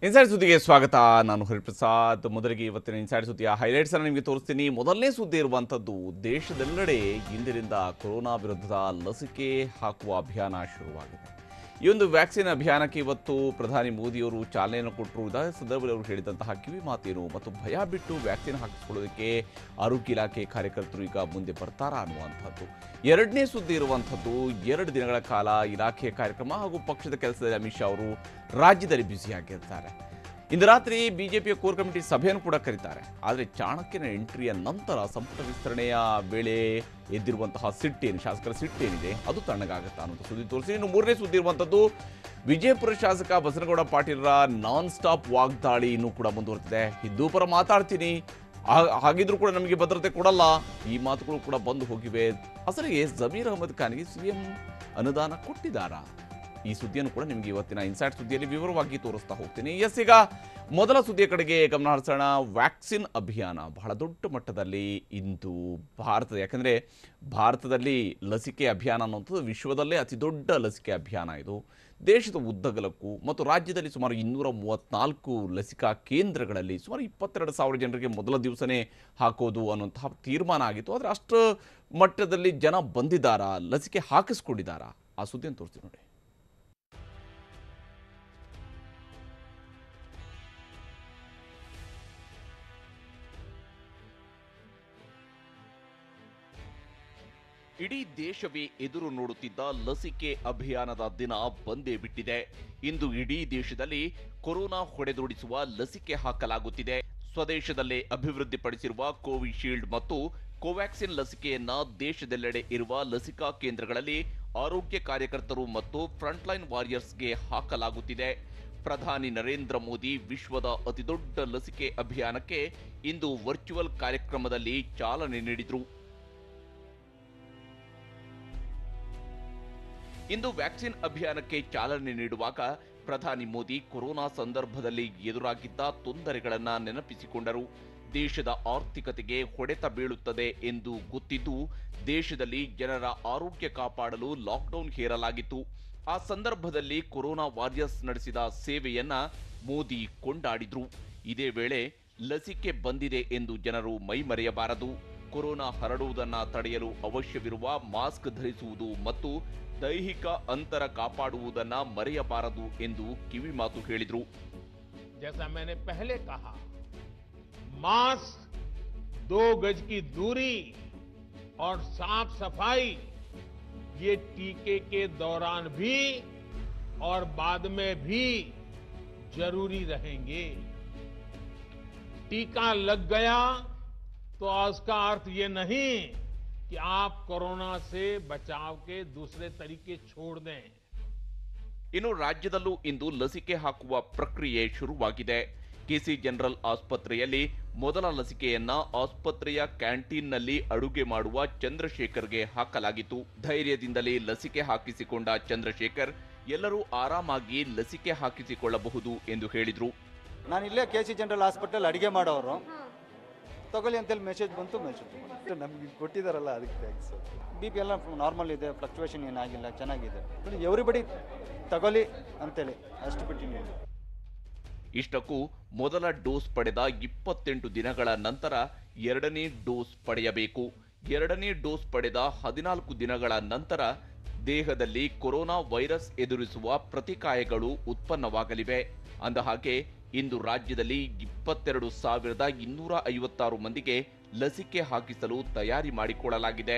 Inside ಸುದ್ದಿಗೆ ಸ್ವಾಗತ. ನಾನು ಹರಿಪ್ರಸಾದ್. ಮೊದಲಿಗೆ ಇವತ್ತಿನ ಇನ್ಸೈಡ್ ಸುದ್ದಿಯ ಹೈಲೈಟ್ಸ್ ಅನ್ನು ನಿಮಗೆ ತೋರಿಸ್ತೀನಿ. ಮೊದಲನೇ ಸುದ್ದಿ ಇರುವಂಥದ್ದು, ದೇಶದೆಲ್ಲೆಡೆ ಇಂದಿನಿಂದ ಕೊರೋನಾ ವಿರುದ್ಧದ ಲಸಿಕೆ ಹಾಕುವ ಅಭಿಯಾನ ಶುರುವಾಗಿದೆ. ಈ ಒಂದು ವ್ಯಾಕ್ಸಿನ್ ಅಭಿಯಾನಕ್ಕೆ ಇವತ್ತು ಪ್ರಧಾನಿ ಮೋದಿಯವರು ಚಾಲನೆಯನ್ನು ಕೊಟ್ಟರು. ಇದೇ ಸಂದರ್ಭದಲ್ಲಿ ಅವರು ಹೇಳಿದಂತಹ ಕಿವಿ ಮಾತೇನು ಮತ್ತು ಭಯ ಬಿಟ್ಟು ವ್ಯಾಕ್ಸಿನ್ ಹಾಕಿಸ್ಕೊಳ್ಳೋದಕ್ಕೆ ಆರೋಗ್ಯ ಇಲಾಖೆ ಕಾರ್ಯಕರ್ತರು ಈಗ ಮುಂದೆ ಬರ್ತಾರಾ ಅನ್ನುವಂಥದ್ದು. ಎರಡನೇ ಸುದ್ದಿ ಇರುವಂಥದ್ದು, 2 ದಿನಗಳ ಕಾಲ ಇಲಾಖೆಯ ಕಾರ್ಯಕ್ರಮ ಹಾಗೂ ಪಕ್ಷದ ಕೆಲಸದಲ್ಲಿ ಅಮಿತ್ ಶಾ ಅವರು ರಾಜ್ಯದಲ್ಲಿ ಬ್ಯುಸಿಯಾಗಿರ್ತಾರೆ. ಇಂದು ರಾತ್ರಿ ಬಿಜೆಪಿಯ ಕೋರ್ ಕಮಿಟಿ ಸಭೆಯನ್ನು ಕೂಡ ಕರೀತಾರೆ. ಆದರೆ ಚಾಣಕ್ಯನ ಎಂಟ್ರಿಯ ನಂತರ ಸಂಪುಟ ವಿಸ್ತರಣೆಯ ವೇಳೆ ಎದ್ದಿರುವಂತಹ ಸಿಟ್ಟೇನು, ಶಾಸಕರ ಸಿಟ್ಟೇನಿದೆ ಅದು ತಣ್ಣಗಾಗುತ್ತಾ ಅನ್ನೋದು ಸುದ್ದಿ ತೋರಿಸಿ. ಇನ್ನು ಮೂರನೇ ಸುದ್ದಿ ಇರುವಂಥದ್ದು, ವಿಜಯಪುರ ಶಾಸಕ ಬಸನಗೌಡ ಪಾಟೀಲರ ನಾನ್ ಸ್ಟಾಪ್ ವಾಗ್ದಾಳಿ ಇನ್ನೂ ಕೂಡ ಮುಂದುವರೆದಿದೆ. ಹಿಂದೂ ಪರ ಮಾತಾಡ್ತೀನಿ, ಹಾಗಿದ್ರೂ ಕೂಡ ನಮಗೆ ಭದ್ರತೆ ಕೊಡಲ್ಲ, ಈ ಮಾತುಗಳು ಕೂಡ ಬಂದು ಹೋಗಿವೆ. ಅಸಲಿಗೆ ಜಮೀರ್ ಅಹಮದ್ ಖಾನ್ಗೆ ಸಿಎಂ ಅನುದಾನ ಕೊಟ್ಟಿದ್ದಾರಾ? ಈ ಸುದ್ದಿಯನ್ನು ಕೂಡ ನಿಮಗೆ ಇವತ್ತಿನ ಇನ್ಸೈಡ್ ಸುದ್ದಿಯಲ್ಲಿ ವಿವರವಾಗಿ ತೋರಿಸ್ತಾ ಹೋಗ್ತೀನಿ. ಈಗ ಮೊದಲ ಸುದ್ದಿಯ ಕಡೆಗೆ ಗಮನ ಹರಿಸೋಣ. ವ್ಯಾಕ್ಸಿನ್ ಅಭಿಯಾನ ಬಹಳ ದೊಡ್ಡ ಮಟ್ಟದಲ್ಲಿ ಇಂದು ಯಾಕಂದರೆ ಭಾರತದಲ್ಲಿ ಲಸಿಕೆ ಅಭಿಯಾನ ಅನ್ನುವಂಥದ್ದು ವಿಶ್ವದಲ್ಲೇ ಅತಿ ದೊಡ್ಡ ಲಸಿಕೆ ಅಭಿಯಾನ ಇದು. ದೇಶದ ಉದ್ದಗಲಕ್ಕೂ ಮತ್ತು ರಾಜ್ಯದಲ್ಲಿ ಸುಮಾರು 234 ಲಸಿಕಾ ಕೇಂದ್ರಗಳಲ್ಲಿ ಸುಮಾರು 22,000 ಜನರಿಗೆ ಮೊದಲ ದಿವಸನೇ ಹಾಕೋದು ಅನ್ನುವಂತಹ ತೀರ್ಮಾನ ಆಗಿತ್ತು. ಆದರೆ ಅಷ್ಟು ಮಟ್ಟದಲ್ಲಿ ಜನ ಬಂದಿದ್ದಾರಾ, ಲಸಿಕೆ ಹಾಕಿಸ್ಕೊಂಡಿದ್ದಾರಾ? ಆ ಸುದ್ದಿಯನ್ನು ತೋರಿಸ್ತೀವಿ ನೋಡಿ. ಇಡೀ ದೇಶವೇ ಎದುರು ನೋಡುತ್ತಿದ್ದ ಲಸಿಕೆ ಅಭಿಯಾನದ ದಿನ ಬಂದೇ ಬಿಟ್ಟಿದೆ. ಇಂದು ಇಡೀ ದೇಶದಲ್ಲಿ ಕೊರೋನಾ ಹೊಡೆದೋಡಿಸುವ ಲಸಿಕೆ ಹಾಕಲಾಗುತ್ತಿದೆ. ಸ್ವದೇಶದಲ್ಲೇ ಅಭಿವೃದ್ಧಿಪಡಿಸಿರುವ ಕೋವಿಶೀಲ್ಡ್ ಮತ್ತು ಕೋವ್ಯಾಕ್ಸಿನ್ ಲಸಿಕೆಯನ್ನ ದೇಶದೆಲ್ಲೆಡೆ ಇರುವ ಲಸಿಕಾ ಕೇಂದ್ರಗಳಲ್ಲಿ ಆರೋಗ್ಯ ಕಾರ್ಯಕರ್ತರು ಮತ್ತು ಫ್ರಂಟ್ಲೈನ್ ವಾರಿಯರ್ಸ್ಗೆ ಹಾಕಲಾಗುತ್ತಿದೆ. ಪ್ರಧಾನಿ ನರೇಂದ್ರ ಮೋದಿ ವಿಶ್ವದ ಅತಿದೊಡ್ಡ ಲಸಿಕೆ ಅಭಿಯಾನಕ್ಕೆ ಇಂದು ವರ್ಚುವಲ್ ಕಾರ್ಯಕ್ರಮದಲ್ಲಿ ಚಾಲನೆ ನೀಡಿದರು. ಇಂದು ವ್ಯಾಕ್ಸಿನ್ ಅಭಿಯಾನಕ್ಕೆ ಚಾಲನೆ ನೀಡುವಾಗ ಪ್ರಧಾನಿ ಮೋದಿ ಕೊರೋನಾ ಸಂದರ್ಭದಲ್ಲಿ ಎದುರಾಗಿದ್ದ ತೊಂದರೆಗಳನ್ನು ನೆನಪಿಸಿಕೊಂಡರು. ದೇಶದ ಆರ್ಥಿಕತೆಗೆ ಹೊಡೆತ ಬೀಳುತ್ತದೆ ಎಂದು ಗೊತ್ತಿದ್ದು ದೇಶದಲ್ಲಿ ಜನರ ಆರೋಗ್ಯ ಕಾಪಾಡಲು ಲಾಕ್ಡೌನ್ ಹೇರಲಾಗಿತ್ತು. ಆ ಸಂದರ್ಭದಲ್ಲಿ ಕೊರೋನಾ ವಾರಿಯರ್ಸ್ ನಡೆಸಿದ ಸೇವೆಯನ್ನ ಮೋದಿ ಕೊಂಡಾಡಿದ್ರು. ಇದೇ ವೇಳೆ ಲಸಿಕೆ ಬಂದಿದೆ ಎಂದು ಜನರು ಮೈಮರೆಯಬಾರದು. ಕೊರೋನಾ ಹರಡುವುದನ್ನು ತಡೆಯಲು ಅವಶ್ಯವಿರುವ ಮಾಸ್ಕ್ ಧರಿಸುವುದು ಮತ್ತು ದೈಹಿಕ ಅಂತರ ಕಾಪಾಡುವುದನ್ನ ಮರೆಯಬಾರದು ಎಂದು ಕಿವಿಮಾತು ಹೇಳಿದರು. जैसा मैंने पहले कहा, मास्क, 2 गज की दूरी और साफ सफाई ये टीके के दौरान भी और बाद में भी जरूरी रहेंगे. टीका लग गया तो उसका अर्थ ये नहीं कि आप कोरोना से बचाव के दूसरे तरीके छोड़ दें. ಇನ್ನು ರಾಜ್ಯದಲ್ಲೂ ಇಂದು ಲಸಿಕೆ ಹಾಕುವ ಪ್ರಕ್ರಿಯೆ ಶುರುವಾಗಿದೆ. ಕೆಸಿ ಜನರಲ್ ಆಸ್ಪತ್ರೆಯಲ್ಲಿ ಮೊದಲ ಲಸಿಕೆಯನ್ನ ಆಸ್ಪತ್ರೆಯ ಕ್ಯಾಂಟೀನ್ನಲ್ಲಿ ಅಡುಗೆ ಮಾಡುವ ಚಂದ್ರಶೇಖರ್ಗೆ ಹಾಕಲಾಗಿತ್ತು. ಧೈರ್ಯದಿಂದಲೇ ಲಸಿಕೆ ಹಾಕಿಸಿಕೊಂಡ ಚಂದ್ರಶೇಖರ್ ಎಲ್ಲರೂ ಆರಾಮಾಗಿ ಲಸಿಕೆ ಹಾಕಿಸಿಕೊಳ್ಳಬಹುದು ಎಂದು ಹೇಳಿದ್ರು. ನಾನು ಇಲ್ಲೇ ಕೆಸಿ ಜನರಲ್ ಹಾಸ್ಪಿಟಲ್ ಅಡುಗೆ ಮಾಡೋರು, ತಗೊಳ್ಳಿ ಅಂತೇಳಿ ಮೆಸೇಜ್ ಬಂತು. ನಮ್ಗೆ ಕೊಟ್ಟಿದ್ದಾರಲ್ಲ ಅದಕ್ಕೆ ಥ್ಯಾಂಕ್ಸ್. BP ಎಲ್ಲ ನಾರ್ಮಲ್ ಇದೆ, ಫ್ಲಕ್ಚುಯೇಷನ್ ಏನಾಗಿಲ್ಲ, ಚೆನ್ನಾಗಿದೆ. ಎವ್ರಿಬಡಿ ತಗೊಳ್ಳಿ ಅಂತೇಳಿ ಅಷ್ಟು ಬಿಟ್ಟಿನಿ. ಇಷ್ಟಕ್ಕೂ ಮೊದಲ ಡೋಸ್ ಪಡೆದ 28 ದಿನಗಳ ನಂತರ ಎರಡನೇ ಡೋಸ್ ಪಡೆಯಬೇಕು. ಎರಡನೇ ಡೋಸ್ ಪಡೆದ 14 ದಿನಗಳ ನಂತರ ದೇಹದಲ್ಲಿ ಕೊರೋನಾ ವೈರಸ್ ಎದುರಿಸುವ ಪ್ರತಿಕಾಯಗಳು ಉತ್ಪನ್ನವಾಗಲಿವೆ. ಅಂದಹಾಗೆ ಇಂದು ರಾಜ್ಯದಲ್ಲಿ 22,256 ಮಂದಿಗೆ ಲಸಿಕೆ ಹಾಕಿಸಲು ತಯಾರಿ ಮಾಡಿಕೊಳ್ಳಲಾಗಿದೆ.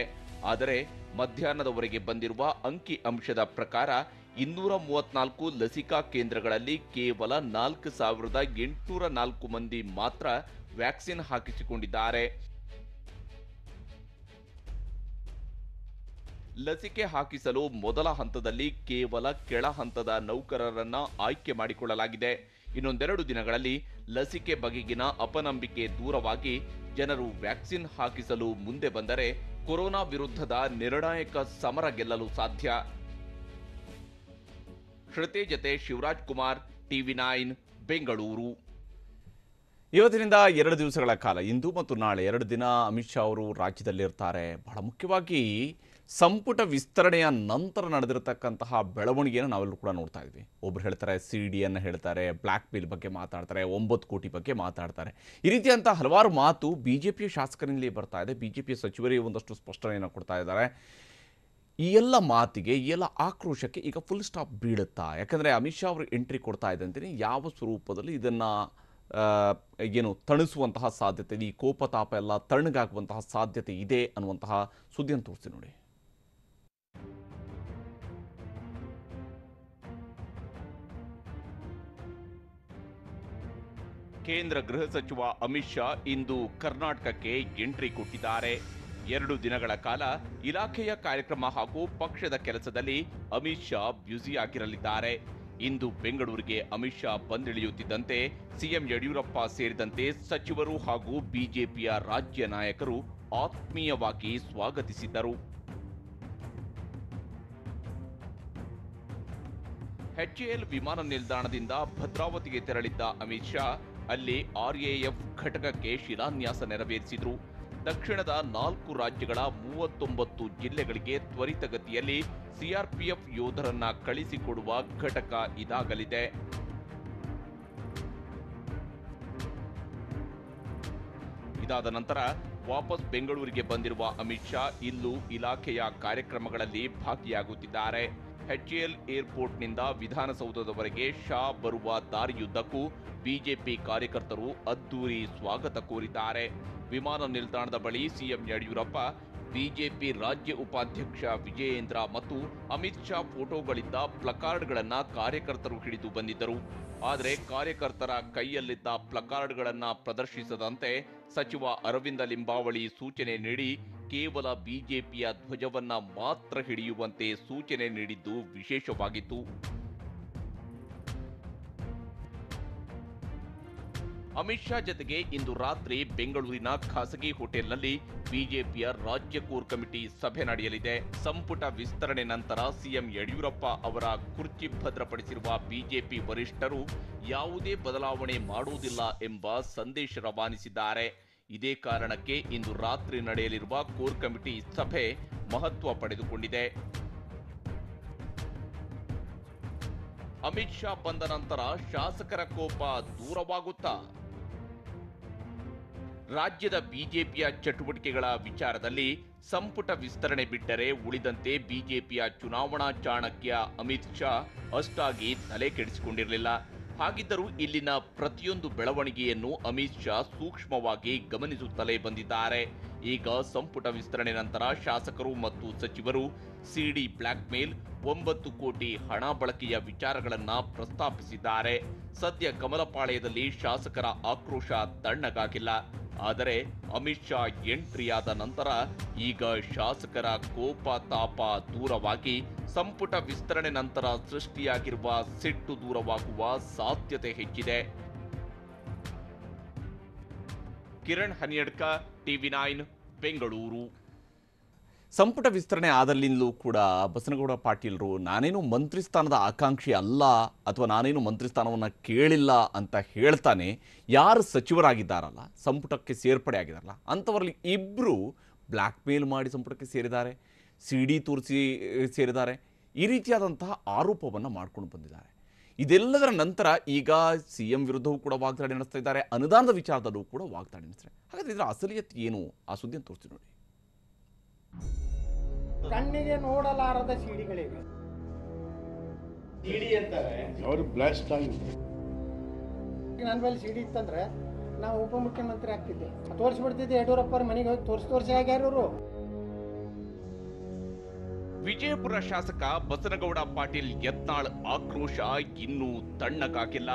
ಆದರೆ ಮಧ್ಯಾಹ್ನದವರೆಗೆ ಬಂದಿರುವ ಅಂಕಿ ಅಂಶದ ಪ್ರಕಾರ 234 ಲಸಿಕಾ ಕೇಂದ್ರಗಳಲ್ಲಿ ಕೇವಲ 4,804 ಮಂದಿ ಮಾತ್ರ ವ್ಯಾಕ್ಸಿನ್ ಹಾಕಿಸಿಕೊಂಡಿದ್ದಾರೆ. ಲಸಿಕೆ ಹಾಕಿಸಲು ಮೊದಲ ಹಂತದಲ್ಲಿ ಕೇವಲ ಕೆಳ ಹಂತದ ನೌಕರರನ್ನ ಆಯ್ಕೆ ಮಾಡಿಕೊಳ್ಳಲಾಗಿದೆ. ಇನ್ನೊಂದೆರಡು ದಿನಗಳಲ್ಲಿ ಲಸಿಕೆ ಬಗೆಗಿನ ಅಪನಂಬಿಕೆ ದೂರವಾಗಿ ಜನರು ವ್ಯಾಕ್ಸಿನ್ ಹಾಕಿಸಲು ಮುಂದೆ ಬಂದರೆ ಕೊರೋನಾ ವಿರುದ್ಧದ ನಿರ್ಣಾಯಕ ಸಮರ ಗೆಲ್ಲಲು ಸಾಧ್ಯ. ಶ್ರುತಿ ಜತೆ ಶಿವರಾಜ್ ಕುಮಾರ್, TV9 ಬೆಂಗಳೂರು. ಇವತ್ತಿನಿಂದ 2 ದಿವಸಗಳ ಕಾಲ, ಇಂದು ಮತ್ತು ನಾಳೆ 2 ದಿನ ಅಮಿತ್ ಶಾ ಅವರು ರಾಜ್ಯದಲ್ಲಿರ್ತಾರೆ. ಬಹಳ ಮುಖ್ಯವಾಗಿ ಸಂಪುಟ ವಿಸ್ತರಣೆಯ ನಂತರ ನಡೆದಿರತಕ್ಕಂತಹ ಬೆಳವಣಿಗೆಯನ್ನು ನಾವೆಲ್ಲರೂ ಕೂಡ ನೋಡ್ತಾ ಇದ್ವಿ. ಒಬ್ರು ಹೇಳ್ತಾರೆ CD ಅನ್ನು ಹೇಳ್ತಾರೆ, ಬ್ಲ್ಯಾಕ್ ಮೇಲ್ ಬಗ್ಗೆ ಮಾತಾಡ್ತಾರೆ, 9 ಕೋಟಿ ಬಗ್ಗೆ ಮಾತಾಡ್ತಾರೆ. ಈ ರೀತಿಯಂಥ ಹಲವಾರು ಮಾತು BJPಯ ಶಾಸಕರಿಂದಲೇ ಬರ್ತಾ ಇದೆ. BJPಯ ಸಚಿವರೇ ಒಂದಷ್ಟು ಸ್ಪಷ್ಟನೆಯನ್ನು ಕೊಡ್ತಾ ಇದ್ದಾರೆ. ಈ ಎಲ್ಲ ಮಾತಿಗೆ, ಈ ಎಲ್ಲ ಆಕ್ರೋಶಕ್ಕೆ ಈಗ ಫುಲ್ ಸ್ಟಾಪ್ ಬೀಳುತ್ತಾ? ಯಾಕಂದರೆ ಅಮಿತ್ ಶಾ ಅವರು ಎಂಟ್ರಿ ಕೊಡ್ತಾ ಇದ್ದಂತೆ ಯಾವ ಸ್ವರೂಪದಲ್ಲಿ ಇದನ್ನು ಏನು ತಣಿಸುವಂತಹ ಸಾಧ್ಯತೆ, ಈ ಕೋಪ ತಾಪ ಎಲ್ಲ ತಣ್ಣಗಾಗುವಂತಹ ಸಾಧ್ಯತೆ ಇದೆ ಅನ್ನುವಂತಹ ಸುದ್ದಿಯನ್ನು ತೋರಿಸ್ತೀನಿ ನೋಡಿ. ಕೇಂದ್ರ ಗೃಹ ಸಚಿವ ಅಮಿತ್ ಶಾ ಇಂದು ಕರ್ನಾಟಕಕ್ಕೆ ಎಂಟ್ರಿ ಕೊಟ್ಟಿದ್ದಾರೆ. 2 ದಿನಗಳ ಕಾಲ ಇಲಾಖೆಯ ಕಾರ್ಯಕ್ರಮ ಹಾಗೂ ಪಕ್ಷದ ಕೆಲಸದಲ್ಲಿ ಅಮಿತ್ ಶಾ ಬ್ಯುಸಿ ಆಗಿರಲಿದ್ದಾರೆ. ಇಂದು ಬೆಂಗಳೂರಿಗೆ ಅಮಿತ್ ಶಾ ಬಂದಿಳಿಯುತ್ತಿದ್ದಂತೆ ಸಿಎಂ ಯಡಿಯೂರಪ್ಪ ಸೇರಿದಂತೆ ಸಚಿವರು ಹಾಗೂ ಬಿಜೆಪಿಯ ರಾಜ್ಯ ನಾಯಕರು ಆತ್ಮೀಯವಾಗಿ ಸ್ವಾಗತಿಸಿದ್ದರು. HAL ವಿಮಾನ ನಿಲ್ದಾಣದಿಂದ ಭದ್ರಾವತಿಗೆ ತೆರಳಿದ್ದ ಅಮಿತ್ ಶಾ ಅಲ್ಲಿ RAF ಘಟಕಕ್ಕೆ ಶಿಲಾನ್ಯಾಸ ನೆರವೇರಿಸಿದರು. ದಕ್ಷಿಣದ 4 ರಾಜ್ಯಗಳ 39 ಜಿಲ್ಲೆಗಳಿಗೆ ತ್ವರಿತಗತಿಯಲ್ಲಿ CRPF ಯೋಧರನ್ನ ಕಳಿಸಿಕೊಡುವ ಘಟಕ ಇದಾಗಲಿದೆ. ಇದಾದ ನಂತರ ವಾಪಸ್ ಬೆಂಗಳೂರಿಗೆ ಬಂದಿರುವ ಅಮಿತ್ ಶಾ ಇಲ್ಲೂ ಇಲಾಖೆಯ ಕಾರ್ಯಕ್ರಮಗಳಲ್ಲಿ ಭಾಗಿಯಾಗುತ್ತಿದ್ದಾರೆ. HAL ಏರ್ಪೋರ್ಟ್ನಿಂದ ವಿಧಾನಸೌಧದವರೆಗೆ ಶಾ ಬರುವ ದಾರಿಯುದ್ದಕ್ಕೂ ಬಿಜೆಪಿ ಕಾರ್ಯಕರ್ತರು ಅದ್ದೂರಿ ಸ್ವಾಗತ ಕೋರಿದ್ದಾರೆ. ವಿಮಾನ ನಿಲ್ದಾಣದ ಬಳಿ ಸಿಎಂ ಯಡಿಯೂರಪ್ಪ, ಬಿಜೆಪಿ ರಾಜ್ಯ ಉಪಾಧ್ಯಕ್ಷ ವಿಜಯೇಂದ್ರ ಮತ್ತು ಅಮಿತ್ ಶಾ ಫೋಟೋಗಳಿದ್ದ ಪ್ಲಕಾರ್ಡ್ಗಳನ್ನು ಕಾರ್ಯಕರ್ತರು ಹಿಡಿದು ಬಂದಿದ್ದರು. ಆದರೆ ಕಾರ್ಯಕರ್ತರ ಕೈಯಲ್ಲಿದ್ದ ಪ್ಲಕಾರ್ಡ್ಗಳನ್ನು ಪ್ರದರ್ಶಿಸದಂತೆ ಸಚಿವ ಅರವಿಂದ ಲಿಂಬಾವಳಿ ಸೂಚನೆ ನೀಡಿ ಕೇವಲ ಬಿಜೆಪಿಯ ಧ್ವಜವನ್ನ ಮಾತ್ರ ಹಿಡಿಯುವಂತೆ ಸೂಚನೆ ನೀಡಿದ್ದು ವಿಶೇಷವಾಗಿತ್ತು. ಅಮಿತ್ ಶಾ ಜತೆಗೆ ಇಂದು ರಾತ್ರಿ ಬೆಂಗಳೂರಿನ ಖಾಸಗಿ ಹೋಟೆಲ್ನಲ್ಲಿ ಬಿಜೆಪಿಯ ರಾಜ್ಯ ಕೋರ್ ಕಮಿಟಿ ಸಭೆ ನಡೆಯಲಿದೆ. ಸಂಪುಟ ವಿಸ್ತರಣೆ ನಂತರ ಸಿಎಂ ಯಡಿಯೂರಪ್ಪ ಅವರ ಕುರ್ಚಿ ಭದ್ರಪಡಿಸಿರುವ ಬಿಜೆಪಿ ವರಿಷ್ಠರು ಯಾವುದೇ ಬದಲಾವಣೆ ಮಾಡುವುದಿಲ್ಲ ಎಂಬ ಸಂದೇಶ ರವಾನಿಸಿದ್ದಾರೆ. ಇದೇ ಕಾರಣಕ್ಕೆ ಇಂದು ರಾತ್ರಿ ನಡೆಯಲಿರುವ ಕೋರ್ ಕಮಿಟಿ ಸಭೆ ಮಹತ್ವ ಪಡೆದುಕೊಂಡಿದೆ. ಅಮಿತ್ ಶಾ ಬಂದ ನಂತರ ಶಾಸಕರ ಕೋಪ ದೂರವಾಗುತ್ತಾ? ರಾಜ್ಯದ ಬಿಜೆಪಿಯ ಚಟುವಟಿಕೆಗಳ ವಿಚಾರದಲ್ಲಿ ಸಂಪುಟ ವಿಸ್ತರಣೆ ಬಿಟ್ಟರೆ ಉಳಿದಂತೆ ಬಿಜೆಪಿಯ ಚುನಾವಣಾ ಚಾಣಕ್ಯ ಅಮಿತ್ ಶಾ ಅಷ್ಟಾಗಿ ತಲೆ ಕೆಡಿಸಿಕೊಂಡಿರಲಿಲ್ಲ. ಹಾಗಿದ್ದರೂ ಇಲ್ಲಿನ ಪ್ರತಿಯೊಂದು ಬೆಳವಣಿಗೆಯನ್ನು ಅಮಿತ್ ಶಾ ಸೂಕ್ಷ್ಮವಾಗಿ ಗಮನಿಸುತ್ತಲೇ ಬಂದಿದ್ದಾರೆ. ಈಗ ಸಂಪುಟ ವಿಸ್ತರಣೆ ನಂತರ ಶಾಸಕರು ಮತ್ತು ಸಚಿವರು CD ಬ್ಲ್ಯಾಕ್ ಮೇಲ್, 9 ಕೋಟಿ ಹಣ ಬಳಕೆಯ ವಿಚಾರಗಳನ್ನ ಪ್ರಸ್ತಾಪಿಸಿದ್ದಾರೆ. ಸದ್ಯ ಕಮಲಪಾಳ್ಯದಲ್ಲಿ ಶಾಸಕರ ಆಕ್ರೋಶ ತಣ್ಣಗಾಗಿಲ್ಲ. ಆದರೆ ಅಮಿತ್ ಶಾ ಎಂಟ್ರಿಯಾದ ನಂತರ ಈಗ ಶಾಸಕರ ಕೋಪ ತಾಪ ದೂರವಾಗಿ ಸಂಪುಟ ವಿಸ್ತರಣೆ ನಂತರ ಸೃಷ್ಟಿಯಾಗಿರುವ ಸಿಟ್ಟು ದೂರವಾಗುವ ಸಾಧ್ಯತೆ ಹೆಚ್ಚಿದೆ. ಕಿರಣ್ ಹನಿಯಡ್ಕ, TV9 ಬೆಂಗಳೂರು. ಸಂಪುಟ ವಿಸ್ತರಣೆ ಆದಲ್ಲಿಂದಲೂ ಕೂಡ ಬಸನಗೌಡ ಪಾಟೀಲರು ನಾನೇನು ಮಂತ್ರಿ ಸ್ಥಾನದ ಆಕಾಂಕ್ಷಿ ಅಲ್ಲ ಅಥವಾ ನಾನೇನು ಮಂತ್ರಿ ಸ್ಥಾನವನ್ನು ಕೇಳಿಲ್ಲ ಅಂತ ಹೇಳ್ತಾನೆ ಯಾರು ಸಚಿವರಾಗಿದ್ದಾರಲ್ಲ, ಸಂಪುಟಕ್ಕೆ ಸೇರ್ಪಡೆ ಆಗಿದ್ದಾರಲ್ಲ ಅಂಥವರಲ್ಲಿ ಇಬ್ಬರು ಬ್ಲ್ಯಾಕ್ ಮೇಲ್ ಮಾಡಿ ಸಂಪುಟಕ್ಕೆ ಸೇರಿದ್ದಾರೆ, CD ತೋರಿಸಿ ಸೇರಿದ್ದಾರೆ. ಈ ರೀತಿಯಾದಂತಹ ಆರೋಪವನ್ನು ಮಾಡ್ಕೊಂಡು ಬಂದಿದ್ದಾರೆ. ಇದೆಲ್ಲದರ ನಂತರ ಈಗ CM ವಿರುದ್ಧವೂ ಕೂಡ ವಾಗ್ದಾಳಿ ನಡೆಸ್ತಾ ಇದ್ದಾರೆ, ಅನುದಾನದ ವಿಚಾರದಲ್ಲೂ ಕೂಡ ವಾಗ್ದಾಳಿ ನಡೆಸ್ತಾರೆ. ಹಾಗಾದ್ರೆ ಇದರ ಅಸಲಿಯತ್ ಏನು? ಆ ಸುದ್ದಿಯನ್ನು ತೋರಿಸ್ತೀವಿ ನೋಡಿ. ಕಣ್ಣಿಗೆ ನೋಡಲಾರದ ಸಿಡಿಗಳಿವೆ. ಸಿಡಿ ಅಂತಾರೆ ಅವರು ಬ್ಲಾಸ್ಟ್ ಆಗಿದೆ. ನನ್ನ ಬಳಿ ಸಿಡಿ ಇತ್ತಂದ್ರೆ ನಾವು ಉಪಮುಖ್ಯಮಂತ್ರಿ ಆಗ್ತಿದ್ದೆ, ತೋರಿಸ್ಬಿಡ್ತಿದ್ದೆ. ಯಡಿಯೂರಪ್ಪ ಅವ್ರ ಮನೆಗೆ ಹೋಗಿ ತೋರಿಸಿ ಆಗ್ಯಾರು. ವಿಜಯಪುರ ಶಾಸಕ ಬಸನಗೌಡ ಪಾಟೀಲ್ ಯತ್ನಾಳ್ ಆಕ್ರೋಶ ಇನ್ನೂ ತಣ್ಣಗಾಗಿಲ್ಲ.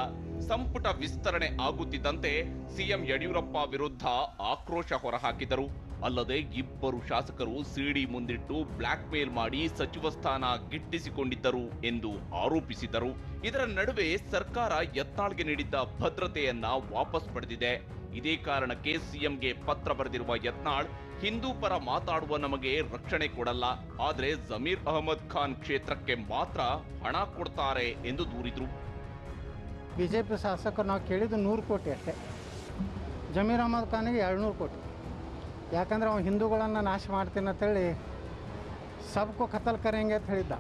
ಸಂಪುಟ ವಿಸ್ತರಣೆ ಆಗುತ್ತಿದ್ದಂತೆ ಸಿಎಂ ಯಡಿಯೂರಪ್ಪ ವಿರುದ್ಧ ಆಕ್ರೋಶ ಹೊರಹಾಕಿದರು. ಅಲ್ಲದೆ ಇಬ್ಬರು ಶಾಸಕರು CD ಮುಂದಿಟ್ಟು ಬ್ಲ್ಯಾಕ್ ಮೇಲ್ ಮಾಡಿ ಸಚಿವ ಸ್ಥಾನ ಗಿಟ್ಟಿಸಿಕೊಂಡಿದ್ದರು ಎಂದು ಆರೋಪಿಸಿದರು. ಇದರ ನಡುವೆ ಸರ್ಕಾರ ಯತ್ನಾಳ್ಗೆ ನೀಡಿದ್ದ ಭದ್ರತೆಯನ್ನ ವಾಪಸ್ ಪಡೆದಿದೆ. ಇದೇ ಕಾರಣಕ್ಕೆ ಸಿಎಂಗೆ ಪತ್ರ ಬರೆದಿರುವ ಯತ್ನಾಳ್, ಹಿಂದೂ ಪರ ಮಾತಾಡುವ ನಮಗೆ ರಕ್ಷಣೆ ಕೊಡಲ್ಲ, ಆದರೆ ಜಮೀರ್ ಅಹಮದ್ ಖಾನ್ ಕ್ಷೇತ್ರಕ್ಕೆ ಮಾತ್ರ ಹಣ ಕೊಡ್ತಾರೆ ಎಂದು ದೂರಿದರು. ಬಿಜೆಪಿ ಶಾಸಕರು ನಾವು ಕೇಳಿದ್ದು 100 ಕೋಟಿ ಅಷ್ಟೇ, ಜಮೀರ್ ಅಹಮದ್ ಖಾನಿಗೆ 200 ಕೋಟಿ. ಯಾಕಂದ್ರೆ ಅವ್ನು ಹಿಂದೂಗಳನ್ನು ನಾಶ ಮಾಡ್ತೀನಿ ಅಂತೇಳಿ ಸಬ್ಕೋ ಕತಲ್ ಕರೆಂಗೆ ಅಂತ ಹೇಳಿದ್ದ.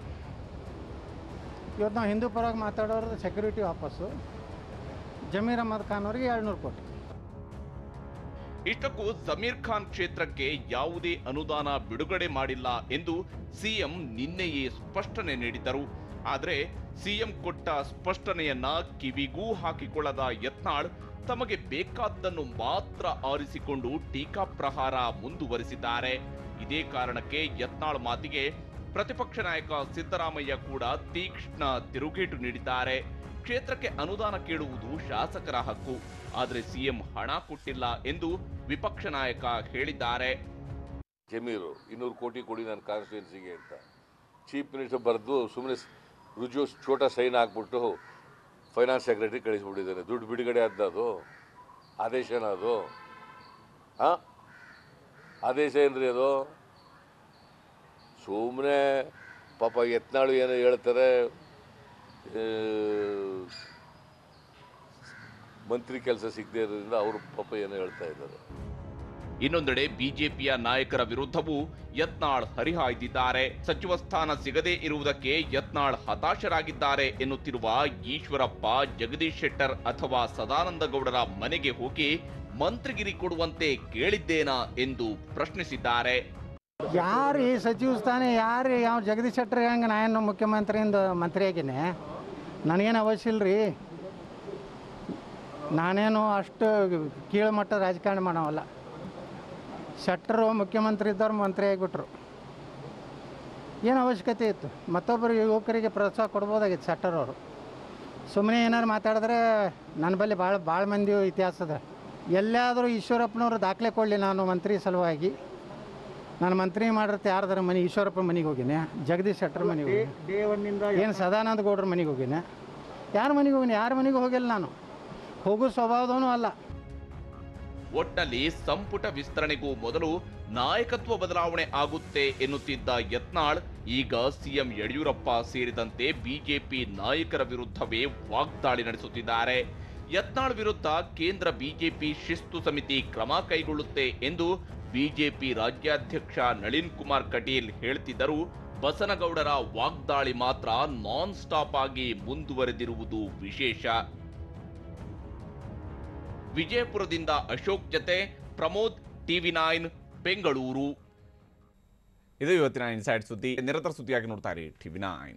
ಇವತ್ತು ನಾವು ಹಿಂದೂ ಪರವಾಗಿ ಮಾತಾಡೋರು ಸೆಕ್ಯೂರಿಟಿ ವಾಪಸ್ಸು, ಜಮೀರ್ ಅಹಮದ್ ಖಾನ್ ಅವರಿಗೆ 200 ಕೋಟಿ. ಇಷ್ಟಕ್ಕೂ ಜಮೀರ್ ಖಾನ್ ಕ್ಷೇತ್ರಕ್ಕೆ ಯಾವುದೇ ಅನುದಾನ ಬಿಡುಗಡೆ ಮಾಡಿಲ್ಲ ಎಂದು ಸಿಎಂ ನಿನ್ನೆಯೇ ಸ್ಪಷ್ಟನೆ ನೀಡಿದ್ದರು. ಆದರೆ ಸಿಎಂ ಕೊಟ್ಟ ಸ್ಪಷ್ಟನೆಯನ್ನ ಕಿವಿಗೂ ಹಾಕಿಕೊಳ್ಳದ ಯತ್ನಾಳ್ ತಮಗೆ ಬೇಕಾದ್ದನ್ನು ಮಾತ್ರ ಆರಿಸಿಕೊಂಡು ಟೀಕಾಪ್ರಹಾರ ಮುಂದುವರಿಸಿದ್ದಾರೆ. ಇದೇ ಕಾರಣಕ್ಕೆ ಯತ್ನಾಳ್ ಮಾತಿಗೆ ಪ್ರತಿಪಕ್ಷ ನಾಯಕ ಸಿದ್ದರಾಮಯ್ಯ ಕೂಡ ತೀಕ್ಷ್ಣ ತಿರುಗೇಟು ನೀಡಿದ್ದಾರೆ. ಕ್ಷೇತ್ರಕ್ಕೆ ಅನುದಾನ ಕೇಳುವುದು ಶಾಸಕರ ಹಕ್ಕು, ಆದರೆ ಸಿಎಂ ಹಣ ಕೊಟ್ಟಿಲ್ಲ ಎಂದು ವಿಪಕ್ಷ ನಾಯಕ ಹೇಳಿದ್ದಾರೆ. ಜಮೀರು 200 ಕೋಟಿ ಕೊಡಿ ನನ್ನ ಕಾನ್ಸ್ಟಿಟ್ಯೂನ್ಸಿಗೆ ಅಂತ ಚೀಫ್ ಮಿನಿಸ್ಟರ್ ಬರೆದು ಸುಮ್ಮನೆ ರುಜು ಛೋಟ ಸೈನ್ ಹಾಕ್ಬಿಟ್ಟು ಫೈನಾನ್ಸ್ ಸೆಕ್ರೆಟರಿ ಕಳಿಸ್ಬಿಟ್ಟಿದ್ದಾನೆ. ದುಡ್ಡು ಬಿಡುಗಡೆ ಆದದು ಆದೇಶನ ಅದು? ಹಾಂ, ಆದೇಶ ಏನ್ರಿ ಅದು? ಸುಮ್ಮನೆ ಪಾಪ ಯತ್ನಾಳು ಏನೋ ಹೇಳ್ತಾರೆ, ಮಂತ್ರಿ ಕೆಲಸ ಸಿಗದೇ ಇರೋದ್ರಿಂದ ಅವರು ಪಾಪ ಏನೋ ಹೇಳ್ತಾ ಇದ್ದಾರೆ. ಇನ್ನೊಂದೆಡೆ ಬಿಜೆಪಿಯ ನಾಯಕರ ವಿರುದ್ಧವೂ ಯತ್ನಾಳ್ ಹರಿಹಾಯ್ದಿದ್ದಾರೆ. ಸಚಿವ ಸ್ಥಾನ ಸಿಗದೇ ಇರುವುದಕ್ಕೆ ಯತ್ನಾಳ್ ಹತಾಶರಾಗಿದ್ದಾರೆ ಎನ್ನುತ್ತಿರುವ ಈಶ್ವರಪ್ಪ, ಜಗದೀಶ್ ಶೆಟ್ಟರ್ ಅಥವಾ ಸದಾನಂದ ಗೌಡರ ಮನೆಗೆ ಹೋಗಿ ಮಂತ್ರಿಗಿರಿ ಕೊಡುವಂತೆ ಕೇಳಿದ್ದೇನಾ ಎಂದು ಪ್ರಶ್ನಿಸಿದ್ದಾರೆ. ಯಾರು ಈ ಸಚಿವ ಸ್ಥಾನ ಯಾರು ಯಾವ ಜಗದೀಶ್ ಶೆಟ್ಟರ್ ಹೆಂಗೆ ನಾನು ಮುಖ್ಯಮಂತ್ರಿಯಿಂದ ಮಂತ್ರಿ ಆಗೀನಿ, ನನಗೇನು ಅವಶ್ಯ ಇಲ್ರಿ. ನಾನೇನು ಅಷ್ಟು ಕೀಳುಮಟ್ಟ ರಾಜಕಾರಣ ಮಾಡೋವಲ್ಲ. ಶೆಟ್ಟರು ಮುಖ್ಯಮಂತ್ರಿ ಇದ್ದವ್ರು ಮಂತ್ರಿ ಆಗಿಬಿಟ್ರು, ಏನು ಅವಶ್ಯಕತೆ ಇತ್ತು? ಮತ್ತೊಬ್ಬರು ಯುವಕರಿಗೆ ಪ್ರೋತ್ಸಾಹ ಕೊಡ್ಬೋದಾಗಿತ್ತು ಶೆಟ್ಟರ್ ಅವರು. ಸುಮ್ಮನೆ ಏನಾರು ಮಾತಾಡಿದ್ರೆ ನನ್ನ ಬಳಿ ಭಾಳ ಮಂದಿ ಇತಿಹಾಸದ. ಎಲ್ಲಾದರೂ ಈಶ್ವರಪ್ಪನವರು ದಾಖಲೆ ಕೊಡಲಿ, ನಾನು ಮಂತ್ರಿ ಸಲುವಾಗಿ ನಾನು ಮಂತ್ರಿ ಮಾಡಿರುತ್ತೆ ಯಾರ್ದಾರ ಮನೆ ಈಶ್ವರಪ್ಪ ಮನೆಗೆ ಹೋಗಿನಿ, ಜಗದೀಶ್ ಶೆಟ್ಟರ್ ಮನೆಗೆ ಹೋಗಿ, ಏನು ಸದಾನಂದ ಗೌಡ್ರ ಮನೆಗೆ ಹೋಗಿನಿ, ಯಾರ ಮನೆಗೆ ಹೋಗಿನಿ? ಯಾರ ಮನೆಗೂ ಹೋಗಿಲ್ಲ. ನಾನು ಹೋಗೋ ಸ್ವಭಾವದವನು ಅಲ್ಲ. ಒಟ್ಟಲ್ಲಿ ಸಂಪುಟ ವಿಸ್ತರಣೆಗೂ ಮೊದಲು ನಾಯಕತ್ವ ಬದಲಾವಣೆ ಆಗುತ್ತೆ ಎನ್ನುತ್ತಿದ್ದ ಯತ್ನಾಳ್ ಈಗ ಸಿಎಂ ಯಡಿಯೂರಪ್ಪ ಸೇರಿದಂತೆ ಬಿಜೆಪಿ ನಾಯಕರ ವಿರುದ್ಧವೇ ವಾಗ್ದಾಳಿ ನಡೆಸುತ್ತಿದ್ದಾರೆ. ಯತ್ನಾಳ್ ವಿರುದ್ಧ ಕೇಂದ್ರ ಬಿಜೆಪಿ ಶಿಸ್ತು ಸಮಿತಿ ಕ್ರಮ ಕೈಗೊಳ್ಳುತ್ತೆ ಎಂದು ಬಿಜೆಪಿ ರಾಜ್ಯಾಧ್ಯಕ್ಷ ನಳಿನ್ ಕುಮಾರ್ ಕಟೀಲ್ ಹೇಳ್ತಿದ್ದರು. ಬಸನಗೌಡರ ವಾಗ್ದಾಳಿ ಮಾತ್ರ ನಾನ್ ಸ್ಟಾಪ್ ಆಗಿ ಮುಂದುವರೆದಿರುವುದು ವಿಶೇಷ. ವಿಜಯಪುರದಿಂದ ಅಶೋಕ್ ಜತೆ ಪ್ರಮೋದ್, TV9 ಬೆಂಗಳೂರು. ಇದು ಇವತ್ತಿನ ಇನ್ಸೈಡ್ ಸುದ್ದಿ. ನಿರಂತರ ಸುದ್ದಿಯಾಗಿ ನೋಡ್ತಾ ಇರಿ TV9.